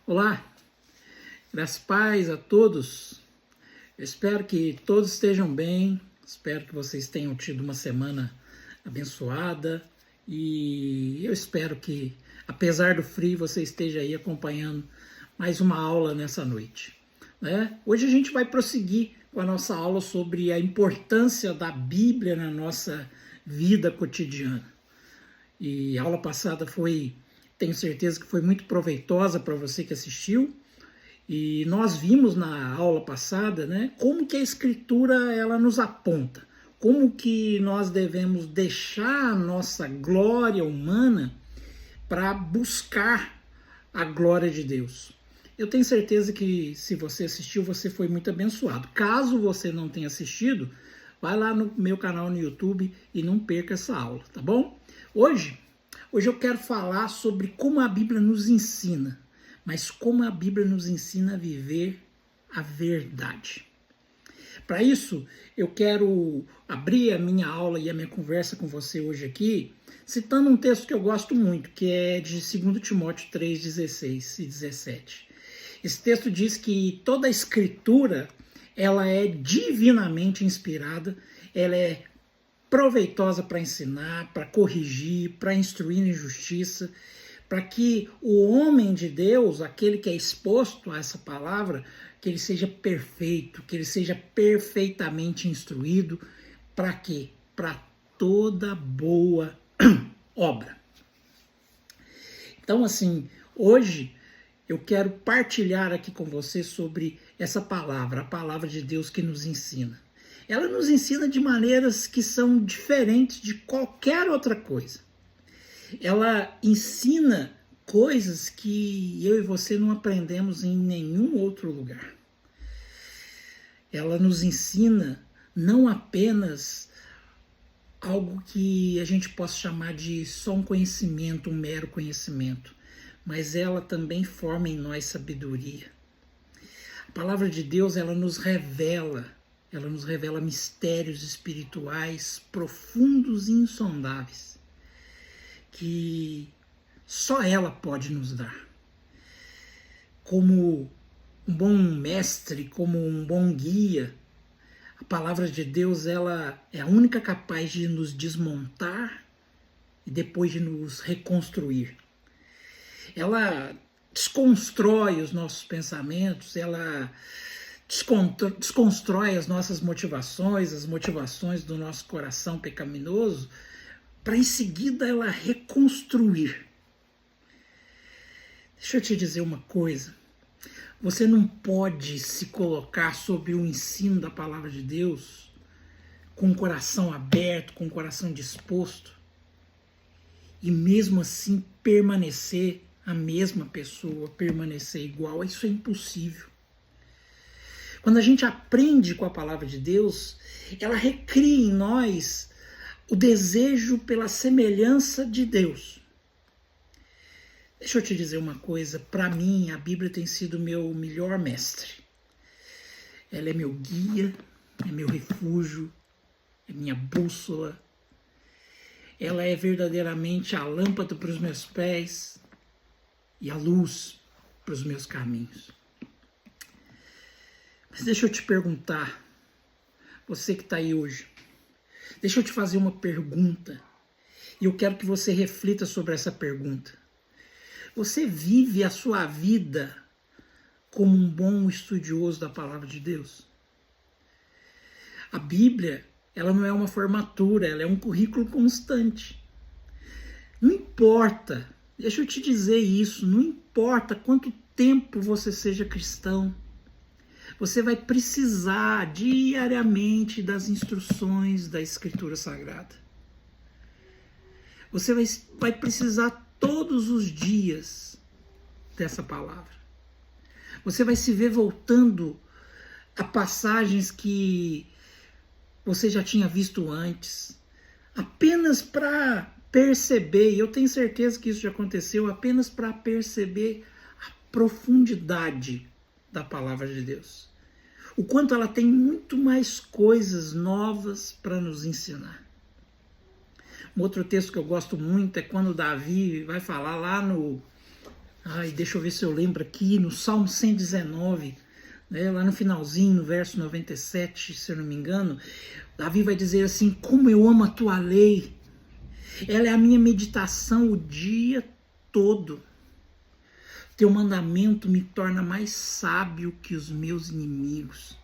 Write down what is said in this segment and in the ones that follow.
Olá, graças e paz a todos. Eu espero que todos estejam bem, espero que vocês tenham tido uma semana abençoada e eu espero que, apesar do frio, você esteja aí acompanhando mais uma aula nessa noite. Hoje a gente vai prosseguir com a nossa aula sobre a importância da Bíblia na nossa vida cotidiana. E a aula passada tenho certeza que foi muito proveitosa para você que assistiu. E nós vimos na aula passada, como que a Escritura ela nos aponta, como que nós devemos deixar a nossa glória humana para buscar a glória de Deus. Eu tenho certeza que se você assistiu, você foi muito abençoado. Caso você não tenha assistido, vai lá no meu canal no YouTube e não perca essa aula, tá bom? Hoje eu quero falar sobre como a Bíblia nos ensina, mas como a Bíblia nos ensina a viver a verdade. Para isso, eu quero abrir a minha aula e a minha conversa com você hoje aqui, citando um texto que eu gosto muito, que é de 2 Timóteo 3, 16 e 17. Esse texto diz que toda a Escritura ela é divinamente inspirada, ela é proveitosa para ensinar, para corrigir, para instruir em justiça, para que o homem de Deus, aquele que é exposto a essa palavra, que ele seja perfeito, que ele seja perfeitamente instruído. Para quê? Para toda boa obra. Então, assim, hoje eu quero partilhar aqui com você sobre essa palavra, a palavra de Deus que nos ensina. Ela nos ensina de maneiras que são diferentes de qualquer outra coisa. Ela ensina coisas que eu e você não aprendemos em nenhum outro lugar. Ela nos ensina não apenas algo que a gente possa chamar de só um conhecimento, um mero conhecimento, mas ela também forma em nós sabedoria. A palavra de Deus, ela nos revela mistérios espirituais profundos e insondáveis que só ela pode nos dar. Como um bom mestre, como um bom guia, a palavra de Deus ela é a única capaz de nos desmontar e depois de nos reconstruir. Ela desconstrói os nossos pensamentos, ela desconstrói as nossas motivações, as motivações do nosso coração pecaminoso, para em seguida ela reconstruir. Deixa eu te dizer uma coisa. Você não pode se colocar sob o ensino da palavra de Deus com o coração aberto, com o coração disposto e mesmo assim permanecer a mesma pessoa, permanecer igual. Isso é impossível. Quando a gente aprende com a palavra de Deus, ela recria em nós o desejo pela semelhança de Deus. Deixa eu te dizer uma coisa, para mim a Bíblia tem sido meu melhor mestre. Ela é meu guia, é meu refúgio, é minha bússola. Ela é verdadeiramente a lâmpada para os meus pés e a luz para os meus caminhos. Mas deixa eu te perguntar, você que está aí hoje, deixa eu te fazer uma pergunta e eu quero que você reflita sobre essa pergunta. Você vive a sua vida como um bom estudioso da palavra de Deus? A Bíblia, ela não é uma formatura, ela é um currículo constante. Não importa, deixa eu te dizer isso, não importa quanto tempo você seja cristão, você vai precisar diariamente das instruções da Escritura Sagrada. Você vai precisar todos os dias dessa palavra. Você vai se ver voltando a passagens que você já tinha visto antes, apenas para perceber, e eu tenho certeza que isso já aconteceu, apenas para perceber a profundidade da palavra de Deus. O quanto ela tem muito mais coisas novas para nos ensinar. Um outro texto que eu gosto muito é quando Davi vai falar lá no Ai, deixa eu ver se eu lembro aqui, no Salmo 119, né, lá no finalzinho, no verso 97, se eu não me engano, Davi vai dizer assim: como eu amo a tua lei, ela é a minha meditação o dia todo. Teu mandamento me torna mais sábio que os meus inimigos,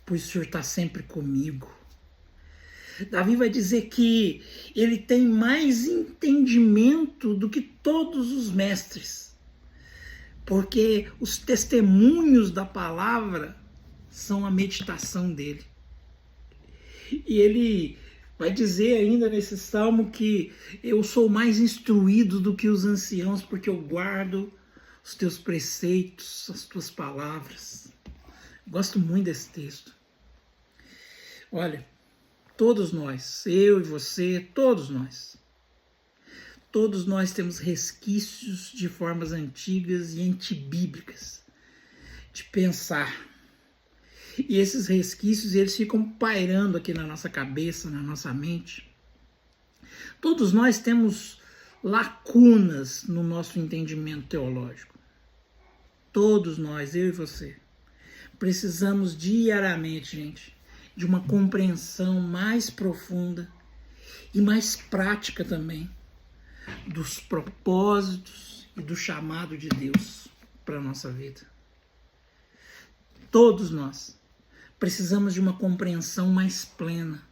pois o Senhor está sempre comigo. Davi vai dizer que ele tem mais entendimento do que todos os mestres, porque os testemunhos da palavra são a meditação dele. E ele vai dizer ainda nesse salmo que eu sou mais instruído do que os anciãos, porque eu guardo os teus preceitos, as tuas palavras. Gosto muito desse texto. Olha, todos nós, eu e você, todos nós temos resquícios de formas antigas e antibíblicas de pensar. E esses resquícios, eles ficam pairando aqui na nossa cabeça, na nossa mente. Todos nós temos lacunas no nosso entendimento teológico. Todos nós, eu e você, precisamos diariamente, gente, de uma compreensão mais profunda e mais prática também dos propósitos e do chamado de Deus para a nossa vida. Todos nós precisamos de uma compreensão mais plena,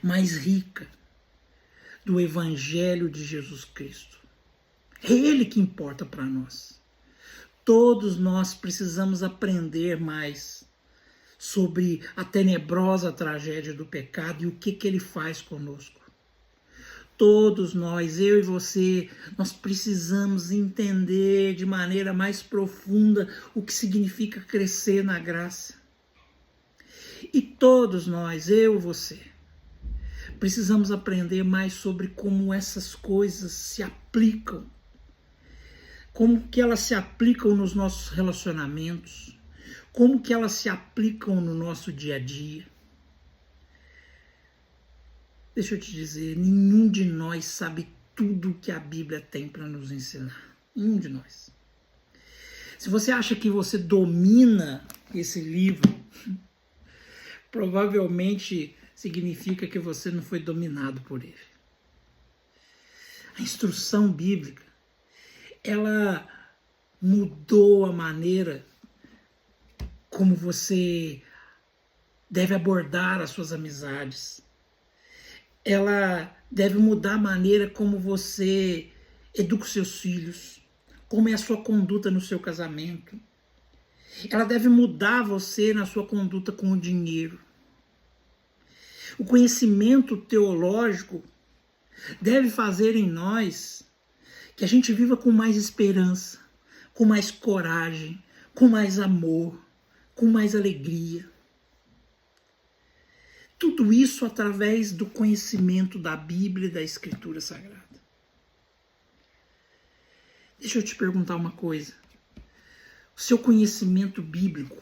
mais rica do Evangelho de Jesus Cristo. É Ele que importa para nós. Todos nós precisamos aprender mais sobre a tenebrosa tragédia do pecado e o que ele faz conosco. Todos nós, eu e você, nós precisamos entender de maneira mais profunda o que significa crescer na graça. E todos nós, eu e você, precisamos aprender mais sobre como essas coisas se aplicam, como que elas se aplicam nos nossos relacionamentos, como que elas se aplicam no nosso dia a dia. Deixa eu te dizer, nenhum de nós sabe tudo que a Bíblia tem para nos ensinar. Nenhum de nós. Se você acha que você domina esse livro, provavelmente significa que você não foi dominado por ele. A instrução bíblica, ela mudou a maneira como você deve abordar as suas amizades. Ela deve mudar a maneira como você educa os seus filhos, como é a sua conduta no seu casamento. Ela deve mudar você na sua conduta com o dinheiro. O conhecimento teológico deve fazer em nós que a gente viva com mais esperança, com mais coragem, com mais amor, com mais alegria. Tudo isso através do conhecimento da Bíblia e da Escritura Sagrada. Deixa eu te perguntar uma coisa. O seu conhecimento bíblico,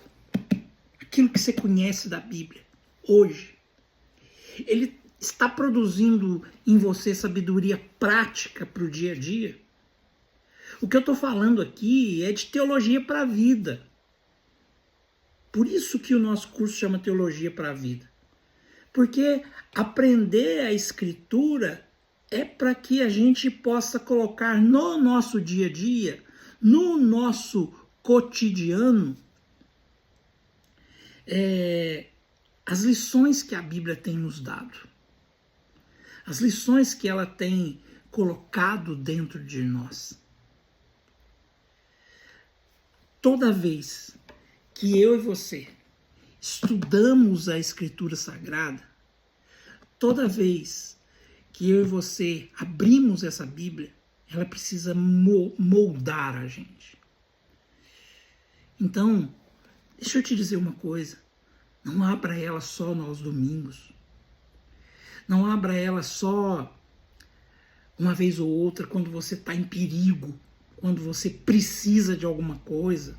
aquilo que você conhece da Bíblia, hoje, ele está produzindo em você sabedoria prática para o dia a dia? O que eu estou falando aqui é de teologia para a vida. Por isso que o nosso curso chama Teologia para a Vida. Porque aprender a Escritura é para que a gente possa colocar no nosso dia a dia, no nosso cotidiano, as lições que a Bíblia tem nos dado. As lições que ela tem colocado dentro de nós. Toda vez que eu e você estudamos a Escritura Sagrada, toda vez que eu e você abrimos essa Bíblia, ela precisa moldar a gente. Então, deixa eu te dizer uma coisa, não abra ela só aos domingos, não abra ela só uma vez ou outra quando você está em perigo, quando você precisa de alguma coisa,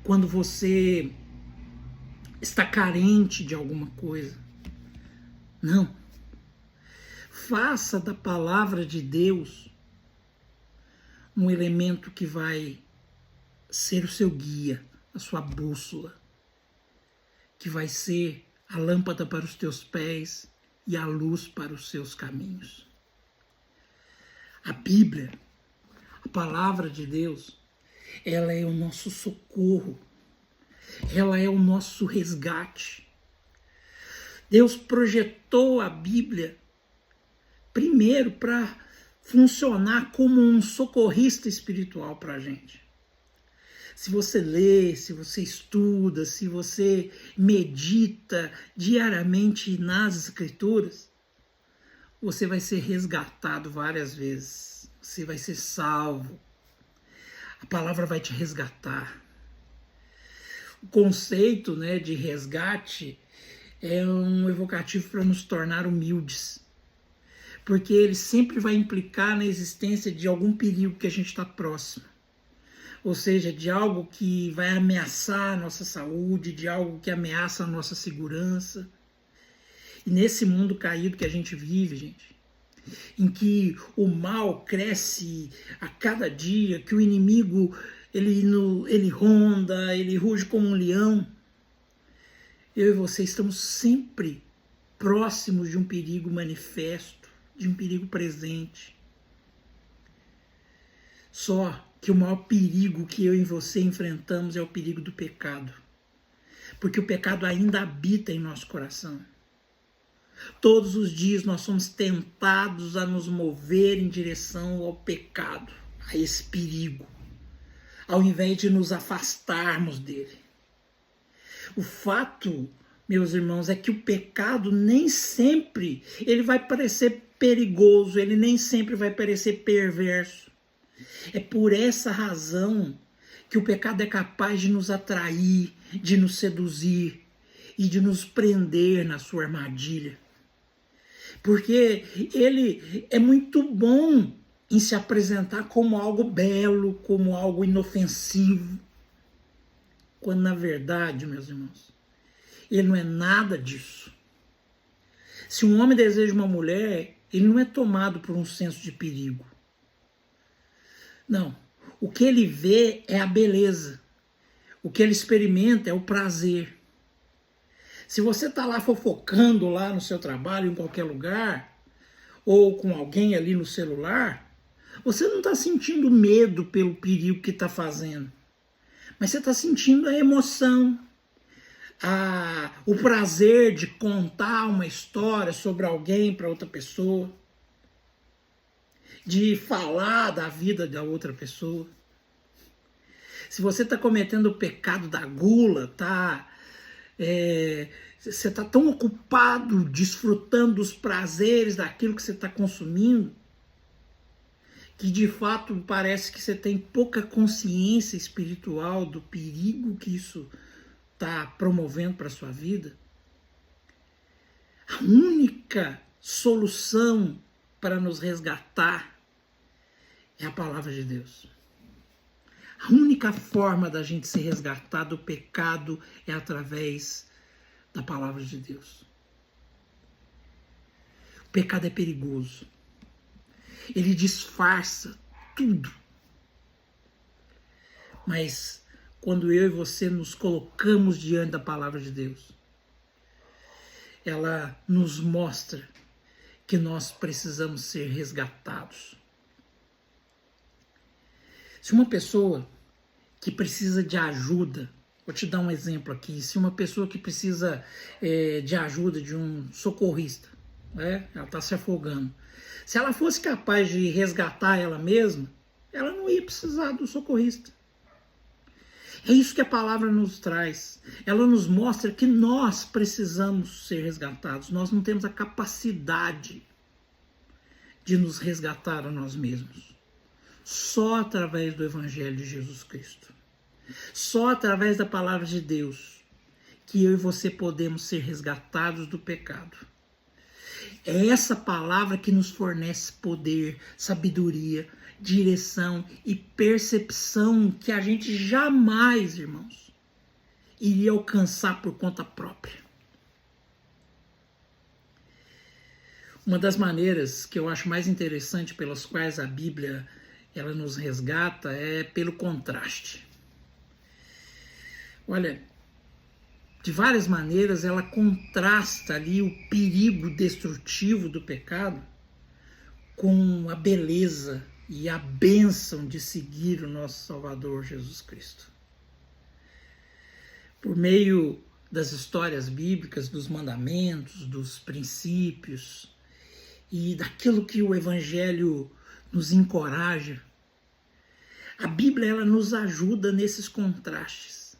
quando você está carente de alguma coisa. Não. Faça da palavra de Deus um elemento que vai ser o seu guia, a sua bússola, que vai ser a lâmpada para os teus pés e a luz para os seus caminhos. A Bíblia, a palavra de Deus, ela é o nosso socorro, ela é o nosso resgate. Deus projetou a Bíblia primeiro para funcionar como um socorrista espiritual para a gente. Se você lê, se você estuda, se você medita diariamente nas Escrituras, você vai ser resgatado várias vezes. Você vai ser salvo. A palavra vai te resgatar. O conceito, né, de resgate é um evocativo para nos tornar humildes. Porque ele sempre vai implicar na existência de algum perigo que a gente está próximo. Ou seja, de algo que vai ameaçar a nossa saúde, de algo que ameaça a nossa segurança. E nesse mundo caído que a gente vive, gente, em que o mal cresce a cada dia, que o inimigo ele ronda, ele ruge como um leão, eu e você estamos sempre próximos de um perigo manifesto, de um perigo presente. Só que o maior perigo que eu e você enfrentamos é o perigo do pecado. Porque o pecado ainda habita em nosso coração. Todos os dias nós somos tentados a nos mover em direção ao pecado, a esse perigo, ao invés de nos afastarmos dele. O fato, meus irmãos, é que o pecado nem sempre ele vai parecer perigoso, ele nem sempre vai parecer perverso. É por essa razão que o pecado é capaz de nos atrair, de nos seduzir e de nos prender na sua armadilha. Porque ele é muito bom em se apresentar como algo belo, como algo inofensivo. Quando na verdade, meus irmãos, ele não é nada disso. Se um homem deseja uma mulher, ele não é tomado por um senso de perigo. Não. O que ele vê é a beleza. O que ele experimenta é o prazer. Se você está lá fofocando lá no seu trabalho, em qualquer lugar, ou com alguém ali no celular, você não está sentindo medo pelo perigo que está fazendo. Mas você está sentindo a emoção, o prazer de contar uma história sobre alguém para outra pessoa, de falar da vida da outra pessoa. Se você está cometendo o pecado da gula, você está tão ocupado desfrutando dos prazeres daquilo que você está consumindo, que de fato parece que você tem pouca consciência espiritual do perigo que isso está promovendo para a sua vida. A única solução para nos resgatar é a palavra de Deus. A única forma da gente se resgatar do pecado é através da palavra de Deus. O pecado é perigoso. Ele disfarça tudo. Mas quando eu e você nos colocamos diante da palavra de Deus, ela nos mostra que nós precisamos ser resgatados. Se uma pessoa que precisa de ajuda, vou te dar um exemplo aqui, se uma pessoa que precisa de ajuda de um socorrista, né, ela está se afogando, se ela fosse capaz de resgatar ela mesma, ela não ia precisar do socorrista. É isso que a palavra nos traz. Ela nos mostra que nós precisamos ser resgatados. Nós não temos a capacidade de nos resgatar a nós mesmos. Só através do Evangelho de Jesus Cristo. Só através da palavra de Deus que eu e você podemos ser resgatados do pecado. É essa palavra que nos fornece poder, sabedoria, direção e percepção que a gente jamais, irmãos, iria alcançar por conta própria. Uma das maneiras que eu acho mais interessante pelas quais a Bíblia ela nos resgata é pelo contraste. Olha, de várias maneiras ela contrasta ali o perigo destrutivo do pecado com a beleza e a bênção de seguir o nosso Salvador Jesus Cristo. Por meio das histórias bíblicas, dos mandamentos, dos princípios e daquilo que o Evangelho nos encoraja, a Bíblia ela nos ajuda nesses contrastes.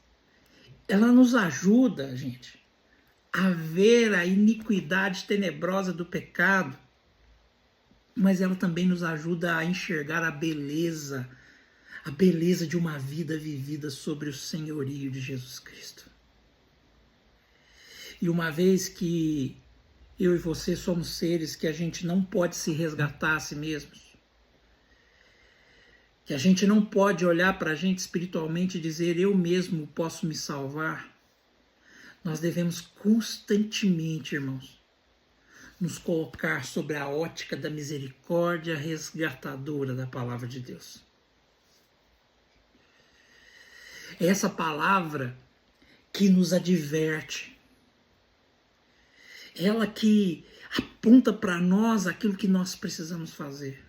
Ela nos ajuda, gente, a ver a iniquidade tenebrosa do pecado, mas ela também nos ajuda a enxergar a beleza de uma vida vivida sobre o senhorio de Jesus Cristo. E uma vez que eu e você somos seres que a gente não pode se resgatar a si mesmos, que a gente não pode olhar para a gente espiritualmente e dizer eu mesmo posso me salvar, nós devemos constantemente, irmãos, nos colocar sobre a ótica da misericórdia resgatadora da palavra de Deus. É essa palavra que nos adverte, ela que aponta para nós aquilo que nós precisamos fazer.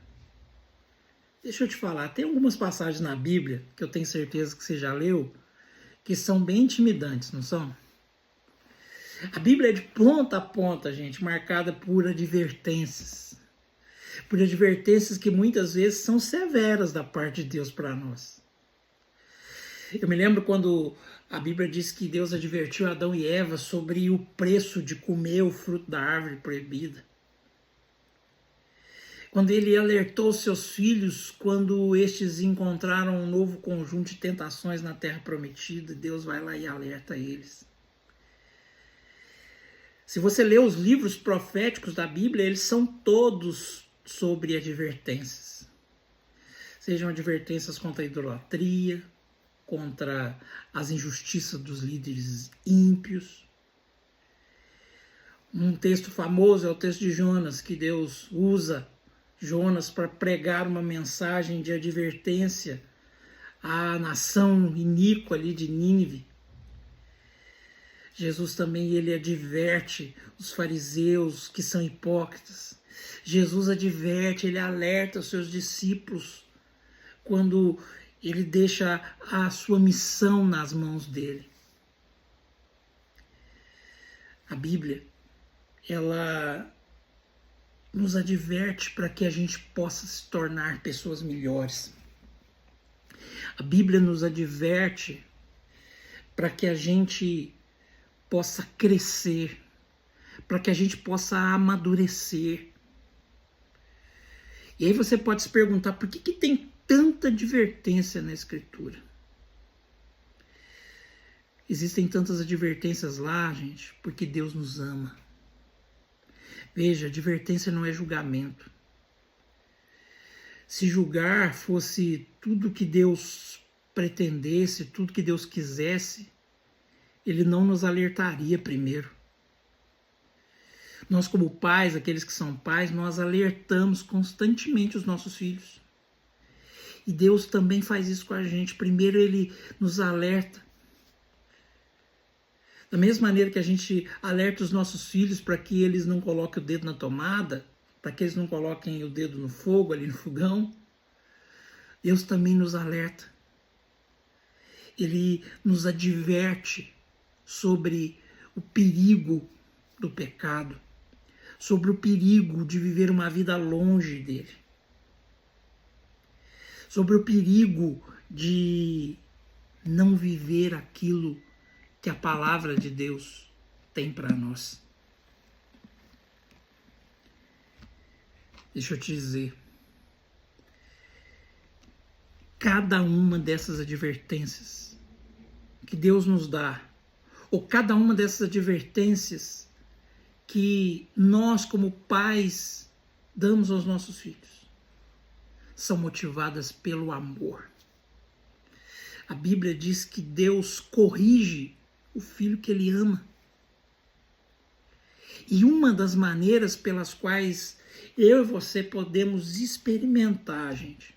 Deixa eu te falar, tem algumas passagens na Bíblia, que eu tenho certeza que você já leu, que são bem intimidantes, não são? A Bíblia é de ponta a ponta, gente, marcada por advertências. Por advertências que muitas vezes são severas da parte de Deus para nós. Eu me lembro quando a Bíblia diz que Deus advertiu Adão e Eva sobre o preço de comer o fruto da árvore proibida. Quando ele alertou seus filhos, quando estes encontraram um novo conjunto de tentações na terra prometida, Deus vai lá e alerta eles. Se você ler os livros proféticos da Bíblia, eles são todos sobre advertências. Sejam advertências contra a idolatria, contra as injustiças dos líderes ímpios. Um texto famoso é o texto de Jonas, que Deus usa Jonas para pregar uma mensagem de advertência à nação iníqua ali de Nínive. Jesus também ele adverte os fariseus que são hipócritas. Jesus adverte, ele alerta os seus discípulos quando ele deixa a sua missão nas mãos dele. A Bíblia, ela nos adverte para que a gente possa se tornar pessoas melhores. A Bíblia nos adverte para que a gente possa crescer, para que a gente possa amadurecer. E aí você pode se perguntar, por que tem tanta advertência na Escritura? Existem tantas advertências lá, gente, porque Deus nos ama. Veja, advertência não é julgamento. Se julgar fosse tudo que Deus pretendesse, tudo que Deus quisesse, ele não nos alertaria primeiro. Nós, como pais, aqueles que são pais, nós alertamos constantemente os nossos filhos. E Deus também faz isso com a gente. Primeiro ele nos alerta. Da mesma maneira que a gente alerta os nossos filhos para que eles não coloquem o dedo na tomada, para que eles não coloquem o dedo no fogo, ali no fogão, Deus também nos alerta. Ele nos adverte sobre o perigo do pecado, sobre o perigo de viver uma vida longe dele, sobre o perigo de não viver aquilo que a palavra de Deus tem para nós. Deixa eu te dizer, cada uma dessas advertências que Deus nos dá, ou cada uma dessas advertências que nós, como pais, damos aos nossos filhos, são motivadas pelo amor. A Bíblia diz que Deus corrige o filho que ele ama. E uma das maneiras pelas quais eu e você podemos experimentar, gente,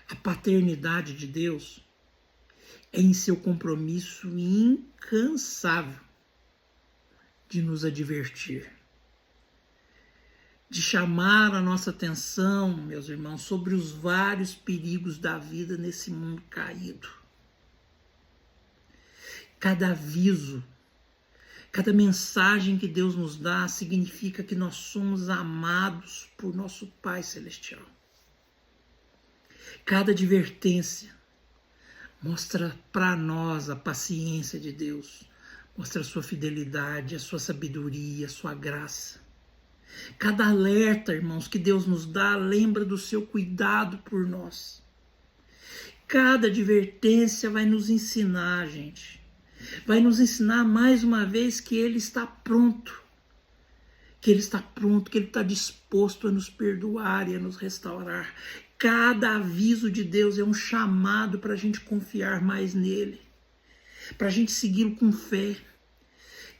A paternidade de Deus é em seu compromisso incansável de nos advertir, de chamar a nossa atenção, meus irmãos, sobre os vários perigos da vida nesse mundo caído. Cada aviso, cada mensagem que Deus nos dá significa que nós somos amados por nosso Pai Celestial. Cada advertência mostra para nós a paciência de Deus, mostra a sua fidelidade, a sua sabedoria, a sua graça. Cada alerta, irmãos, que Deus nos dá, lembra do seu cuidado por nós. Cada advertência vai nos ensinar, gente. Vai nos ensinar mais uma vez que Ele está pronto. Que Ele está pronto, que Ele está disposto a nos perdoar e a nos restaurar. Cada aviso de Deus é um chamado para a gente confiar mais nele, para a gente segui-lo com fé.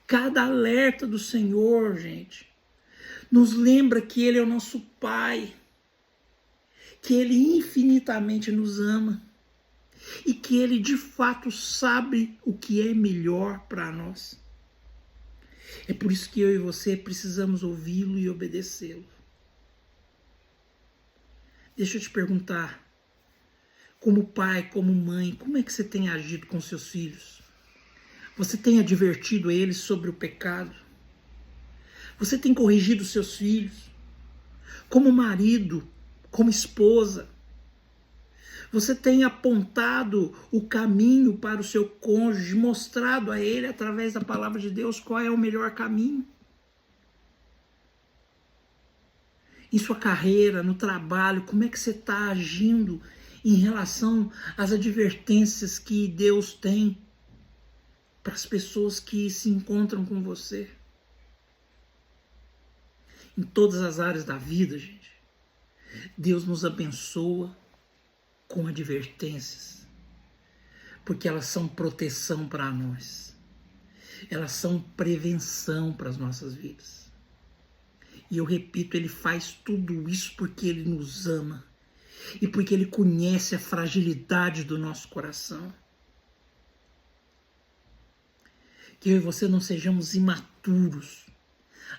Cada alerta do Senhor, gente, nos lembra que Ele é o nosso Pai, que Ele infinitamente nos ama e que Ele de fato sabe o que é melhor para nós. É por isso que eu e você precisamos ouvi-lo e obedecê-lo. Deixa eu te perguntar, como pai, como mãe, como é que você tem agido com seus filhos? Você tem advertido eles sobre o pecado? Você tem corrigido seus filhos? Como marido, como esposa? Você tem apontado o caminho para o seu cônjuge, mostrado a ele, através da palavra de Deus, qual é o melhor caminho? Em sua carreira, no trabalho, como é que você está agindo em relação às advertências que Deus tem para as pessoas que se encontram com você? Em todas as áreas da vida, gente, Deus nos abençoa com advertências, porque elas são proteção para nós, elas são prevenção para as nossas vidas. E eu repito, Ele faz tudo isso porque Ele nos ama e porque Ele conhece a fragilidade do nosso coração. Que eu e você não sejamos imaturos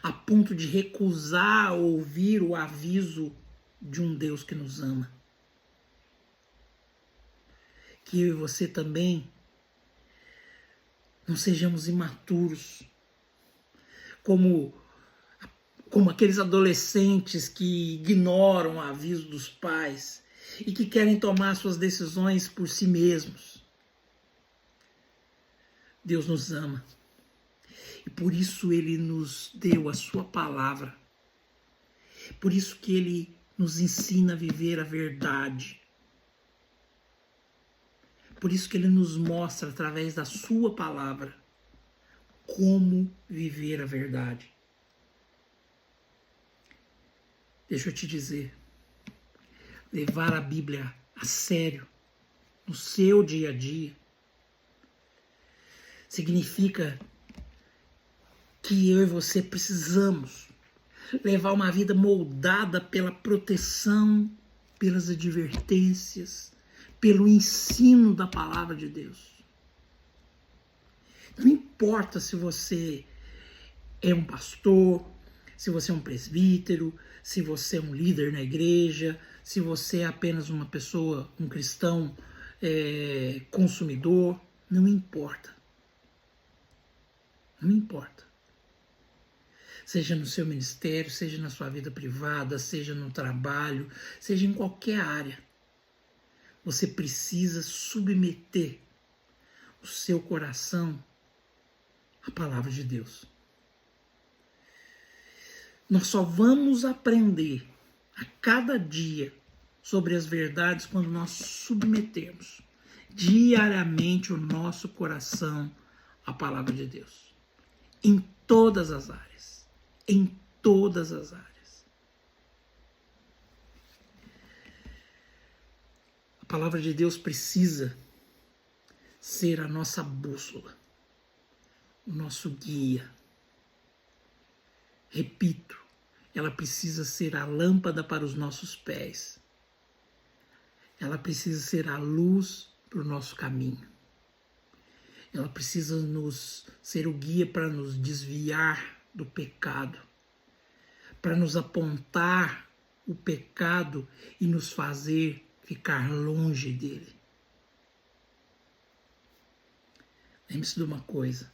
a ponto de recusar ouvir o aviso de um Deus que nos ama. Que eu e você também não sejamos imaturos como aqueles adolescentes que ignoram o aviso dos pais e que querem tomar suas decisões por si mesmos. Deus nos ama e por isso Ele nos deu a sua palavra. Por isso que Ele nos ensina a viver a verdade. Por isso que Ele nos mostra através da sua palavra como viver a verdade. Deixa eu te dizer, levar a Bíblia a sério no seu dia a dia significa que eu e você precisamos levar uma vida moldada pela proteção, pelas advertências, pelo ensino da palavra de Deus. Não importa se você é um pastor, se você é um presbítero, se você é um líder na igreja, se você é apenas uma pessoa, um cristão consumidor, não importa. Não importa. Seja no seu ministério, seja na sua vida privada, seja no trabalho, seja em qualquer área. Você precisa submeter o seu coração à palavra de Deus. Nós só vamos aprender a cada dia sobre as verdades quando nós submetermos diariamente o nosso coração à palavra de Deus. Em todas as áreas. Em todas as áreas. A palavra de Deus precisa ser a nossa bússola, o nosso guia. Repito, ela precisa ser a lâmpada para os nossos pés. ela precisa ser a luz para o nosso caminho. Ela precisa nos ser o guia para nos desviar do pecado, para nos apontar o pecado e nos fazer ficar longe dele. Lembre-se de uma coisa.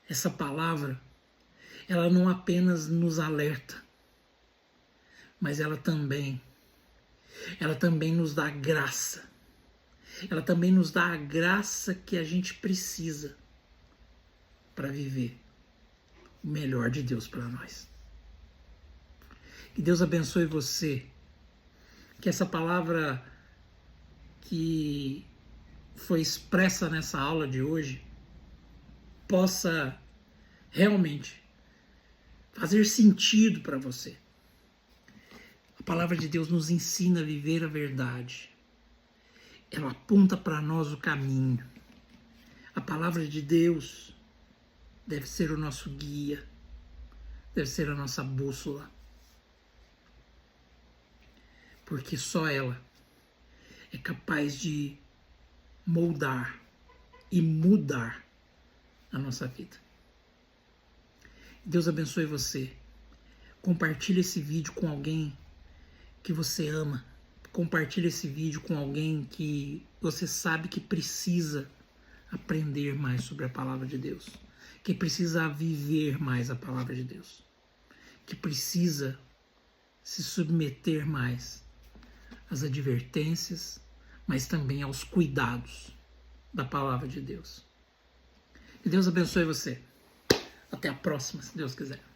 Essa palavra, ela não apenas nos alerta, mas ela também nos dá graça. Ela também nos dá a graça que a gente precisa para viver o melhor de Deus para nós. Que Deus abençoe você. Que essa palavra que foi expressa nessa aula de hoje possa realmente fazer sentido para você. A palavra de Deus nos ensina a viver a verdade. Ela aponta para nós o caminho. A palavra de Deus deve ser o nosso guia, deve ser a nossa bússola. Porque só ela é capaz de moldar e mudar a nossa vida. Deus abençoe você. Compartilhe esse vídeo com alguém que você ama. Compartilhe esse vídeo com alguém que você sabe que precisa aprender mais sobre a palavra de Deus, que precisa viver mais a palavra de Deus, que precisa se submeter mais às advertências, mas também aos cuidados da palavra de Deus. Que Deus abençoe você. Até a próxima, se Deus quiser.